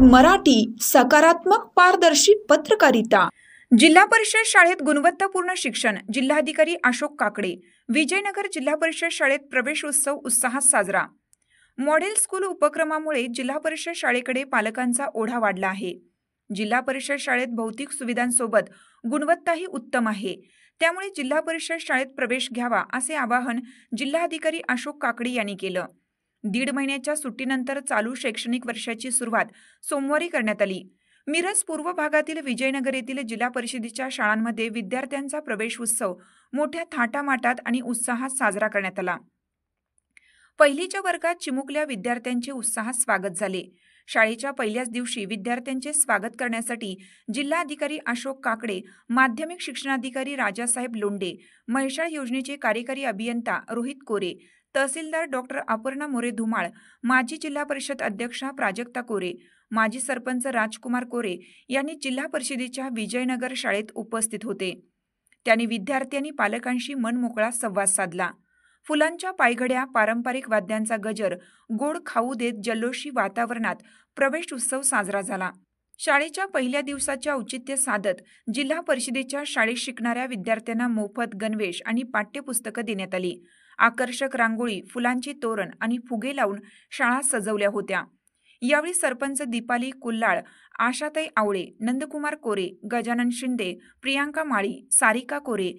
मराठी सकारात्मक पारदर्शी पत्रकारिता। जिल्हा परिषद शाळेत गुणवत्तापूर्ण शिक्षण। जिल्हाधिकारी अशोक काकडे। विजयनगर जिल्हा परिषद शाळेत प्रवेश उत्सव उत्साहात साजरा। मॉडेल स्कूल उपक्रमामुळे जिल्हा परिषद शाळेकडे पालकांचा ओढा वाढला आहे। जिल्हा परिषद शाळेत भौतिक सुविधांसोबत गुणवत्ताही उत्तम आहे, त्यामुळे जिल्हा परिषद शाळेत प्रवेश घ्यावा असे आवाहन जिल्हाधिकारी अशोक काकडे यांनी केलं। 1.5 महिन्याच्या सुट्टीनंतर चालू शैक्षणिक वर्षाची सुरुवात सोमवारी करण्यात आली। मिरज पूर्व भागातील विजयनगर येथील जिल्हा परिषदेच्या शाळांमध्ये विद्यार्थ्यांचा प्रवेश उत्सव मोठ्या थाटामाटात आणि उत्साहात साजरा करण्यात आला। पहिलीच्या वर्गात चिमुकल्या विद्यार्थ्यांचे उत्साहात स्वागत झाले। शाळेच्या पहिल्याच दिवशी विद्यार्थ्यांचे स्वागत करण्यासाठी जिल्हाधिकारी अशोक काकडे, माध्यमिक शिक्षणाधिकारी राजासाहेब लोंढे, म्हैसाळ योजनेचे कार्यकारी अभियंता रोहित कोरे, तहसीलदार डॉक्टर अपर्णा मोरे धुमाळ, माजी जिल्हा परिषद अध्यक्षा प्राजक्ता कोरे, माजी सरपंच राजकुमार कोरे यांनी जिल्हा परिषदेच्या विजयनगर शाळेत उपस्थित होते। त्यांनी विद्यार्थी आणि पालकांशी मनमोकळा संवाद साधला। फुलांच्या पायघड्या, पारंपरिक वाद्यांचा गजर, गोड खाऊ देत जल्लोषी वातावरणात प्रवेश उत्सव साजरा झाला। शाळेच्या पहिल्या दिवसाच्या औचित्य साधत जिल्हा परिषदेच्या शाळेत शिकणाऱ्या विद्यार्थ्यांना मोफत गणवेश आणि पाठ्यपुस्तकं देण्यात आली। आकर्षक रांगोळी, फुलांची तोरण आणि फुगे लावून शाळा सजवल्या होत्या। यावेळी सरपंच दीपाली कुल्लाळ, आशाताई आवळे, नंदकुमार कोरे, गजानन शिंदे, प्रियांका माळी, सारिका कोरे,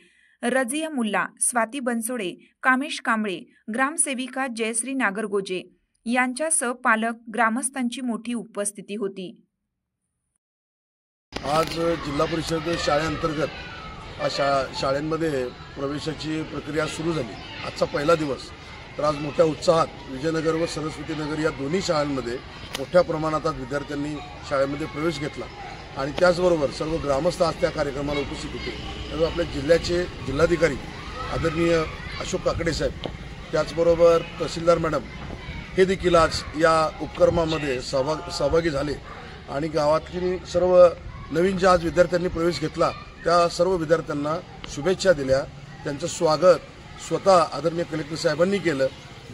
रजिया मुल्ला, स्वाती बनसोडे, कामेश कांबळे, ग्रामसेविका जयश्री नागरगोजे यांच्यासह पालक, ग्रामस्थांची मोठी उपस्थिती होती। आज जिल्हा परिषद शाळेअंतर्गत शाळेमध्ये प्रवेशाची प्रक्रिया सुरू झाली। आजचा पहिला दिवस। तर आज मोठ्या उत्साहात विजयनगर व सरस्वती नगर या दोन्ही शाळांमध्ये मोठ्या प्रमाणात आज विद्यार्थ्यांनी शाळेमध्ये प्रवेश घेतला आणि त्याचबरोबर सर्व ग्रामस्थ आज त्या कार्यक्रमाला उपस्थित होते। त्यामुळे आपल्या जिल्ह्याचे जिल्हाधिकारी आदरणीय अशोक काकडे साहेब, त्याचबरोबर तहसीलदार मॅडम हे देखील आज या उपक्रमामध्ये सहभागी झाले आणि गावातील सर्व नवीन जे आज विद्यार्थ्यांनी प्रवेश घेतला त्या सर्व विद्यार्थ्यांना शुभेच्छा दिल्या। त्यांचं स्वागत स्वतः आदरणीय कलेक्टर साहेबांनी केलं,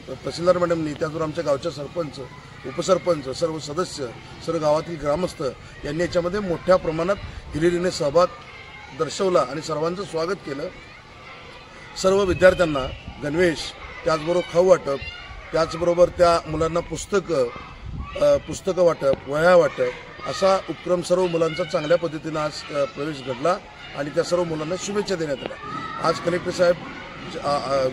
तहसीलदार मॅडमनी, त्याचबरोबर आमच्या गावचे सरपंच, उपसरपंच, सर्व सदस्य, सर्व गावातील ग्रामस्थ यांनी याच्यामध्ये मोठ्या प्रमाणात हिरिरीने सहभाग दर्शवला आणि सर्वांचं स्वागत केलं। सर्व विद्यार्थ्यांना गणवेश, त्याचबरोबर खाऊ वाटप, त्याचबरोबर त्या मुलांना पुस्तकं वाटप, वह्या वाटप असा उपक्रम सर्व मुलांचा चांगल्या पद्धतीनं आज प्रवेश घडला आणि त्या सर्व मुलांना शुभेच्छा देण्यात आल्या। आज कलेक्टर साहेब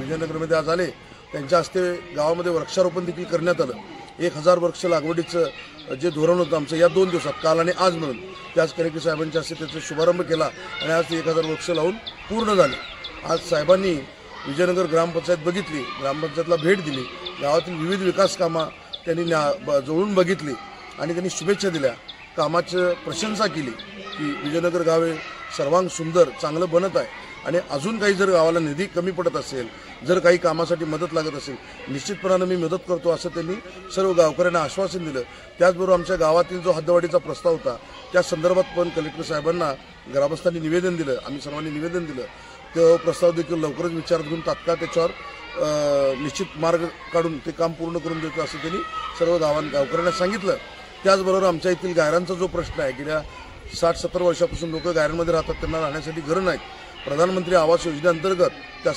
विजयनगरमध्ये आज आले, त्यांच्या हस्ते गावामध्ये वृक्षारोपण देखील करण्यात आलं। 1000 वृक्ष लागवडीचं जे धोरण होतं आमचं या 2 दिवसात, काल आणि आज म्हणून, त्याच कलेक्टर साहेबांच्या हस्ते त्याचा शुभारंभ केला आणि आज 1000 वृक्ष लावून पूर्ण झाले। आज साहेबांनी विजयनगर ग्रामपंचायत बघितली, ग्रामपंचायतला भेट दिली, गावातील विविध विकास कामं त्यांनी जवळून बघितली आणि त्यांनी शुभेच्छा दिल्या, कामाचं प्रशंसा केली की विजयनगर गाव हे सर्वांग सुंदर चांगलं बनत आहे आणि अजून काही जर गावाला निधी कमी पडत असेल, जर काही कामासाठी मदत लागत असेल, निश्चितपणाने मी मदत करतो असं त्यांनी सर्व गावकऱ्यांना आश्वासन दिलं। त्याचबरोबर आमच्या गावातील जो हद्दवाढीचा प्रस्ताव होता त्या संदर्भात पण कलेक्टर साहेबांना ग्रामस्थांनी निवेदन दिलं, आम्ही सर्वांनी निवेदन दिलं। तो प्रस्ताव देखील लवकरच विचारात घेऊन तात्काळ त्याच्यावर निश्चित मार्ग काढून ते काम पूर्ण करून देतो असं त्यांनी सर्व गावकऱ्यांना सांगितलं। त्याचबरोबर आमच्या येथील गायरांचा जो प्रश्न आहे, गेल्या 60-70 वर्षापासून लोक गायरांमध्ये राहतात, त्यांना राहण्यासाठी घरं नाहीत। प्रधानमंत्री आवास योजनेअंतर्गत त्या